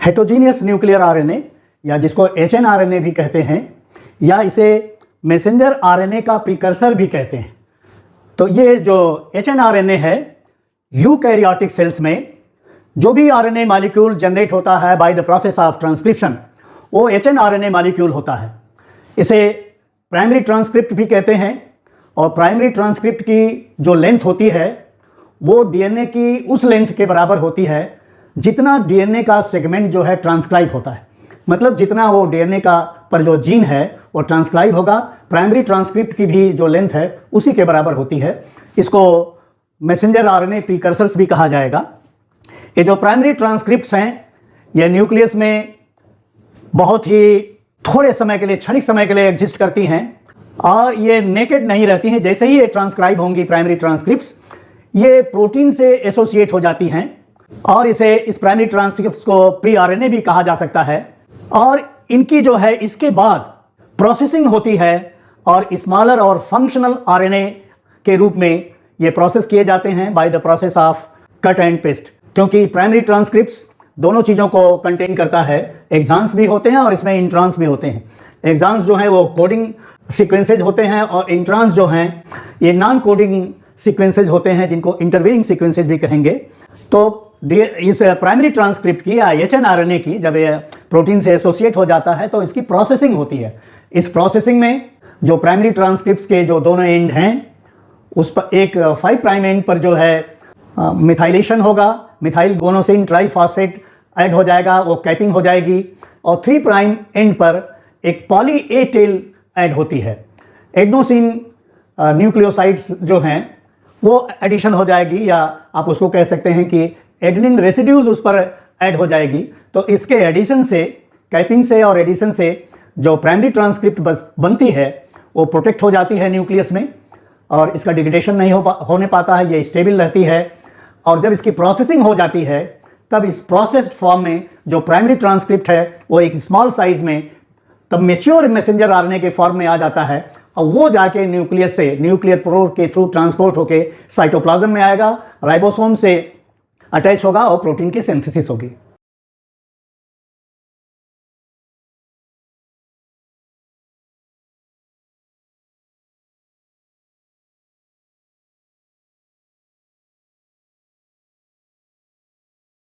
Heterogeneous nuclear RNA या जिसको hnRNA भी कहते हैं, या इसे मैसेंजर आरएनए का प्रीकर्सर भी कहते हैं। तो ये जो एचएनआरएनए है, यूकैरियोटिक सेल्स में जो भी आरएनए मॉलिक्यूल जनरेट होता है by the process of transcription, वो एचएनआरएनए मॉलिक्यूल होता है। इसे प्राइमरी ट्रांसक्रिप्ट भी कहते हैं, और प्राइमरी ट्रांसक्रिप्ट की जो लेंथ होती है वो डीएनए की उस लेंथ के बराबर होती है जितना डीएनए का सेगमेंट जो है ट्रांसक्राइब होता है। मतलब जितना वो डीएनए का पर जो जीन है वो ट्रांसक्राइब होगा, प्राइमरी ट्रांसक्रिप्ट की भी जो लेंथ है उसी के बराबर होती है। इसको मैसेंजर आरएनए प्रीकर्सर्स भी कहा जाएगा। ये जो प्राइमरी ट्रांसक्रिप्ट्स हैं, ये न्यूक्लियस में बहुत ही थोड़े समय के लिए, क्षणिक समय के लिए एग्जिस्ट करती हैं, और ये नेकेड नहीं रहती हैं। जैसे ही ये ट्रांसक्राइब होंगी प्राइमरी ट्रांसक्रिप्ट्स, ये प्रोटीन से एसोसिएट हो जाती हैं, और इस प्राइमरी ट्रांसक्रिप्ट्स को प्री आरएनए भी कहा जा सकता है। और इनकी जो है इसके बाद प्रोसेसिंग होती है, और स्मॉलर और फंक्शनल आरएनए के रूप में ये प्रोसेस किए जाते हैं by the process of cut and paste. क्योंकि प्राइमरी ट्रांसक्रिप्ट्स दोनों चीज़ों को कंटेन करता है, एक्सॉन्स भी होते हैं और इसमें इंट्रॉन्स भी होते हैं। एक्सॉन्स जो हैं वो कोडिंग सीक्वेंसेज होते हैं, और इंट्रॉन्स जो हैं ये नॉन कोडिंग सीक्वेंसेज होते हैं, जिनको इंटरवीनिंग सीक्वेंसेज भी कहेंगे। तो इस प्राइमरी ट्रांसक्रिप्ट की या एचएनआरएनए की जब ये प्रोटीन से एसोसिएट हो जाता है तो इसकी प्रोसेसिंग होती है। इस प्रोसेसिंग में जो प्राइमरी ट्रांसक्रिप्ट्स के जो दोनों एंड हैं, उस पर एक 5 प्राइम एंड पर जो है मिथाइलेशन होगा, मिथाइल गोनोसिन ट्राइफॉस्फेट ऐड हो जाएगा, वो कैपिंग हो जाएगी, और 3 प्राइम एंड पर एक पॉली ए टेल ऐड होती है। एडेनोसिन न्यूक्लियोसाइड्स जो हैं वो एडिशन हो जाएगी, या आप उसको कह सकते हैं कि एडेनिन रेसिड्यूज उस पर ऐड हो जाएगी। तो इसके एडिशन से, कैपिंग से और एडिशन से जो प्राइमरी ट्रांसक्रिप्ट बनती है वो प्रोटेक्ट हो जाती है न्यूक्लियस में, और इसका डिग्रेडेशन नहीं होने पाता है, ये स्टेबल रहती है। और जब इसकी प्रोसेसिंग हो जाती है तब इस प्रोसेस्ड फॉर्म में जो प्राइमरी ट्रांसक्रिप्ट है वो एक स्मॉल साइज में तब मैच्योर मैसेंजर आरएनए के फॉर्म में आ जाता है, और वो जाके न्यूक्लियस से, न्यूक्लियर पोर के थ्रू ट्रांसपोर्ट होके साइटोप्लाज्म में आएगा, राइबोसोम से अटैच होगा और प्रोटीन की सिंथेसिस होगी।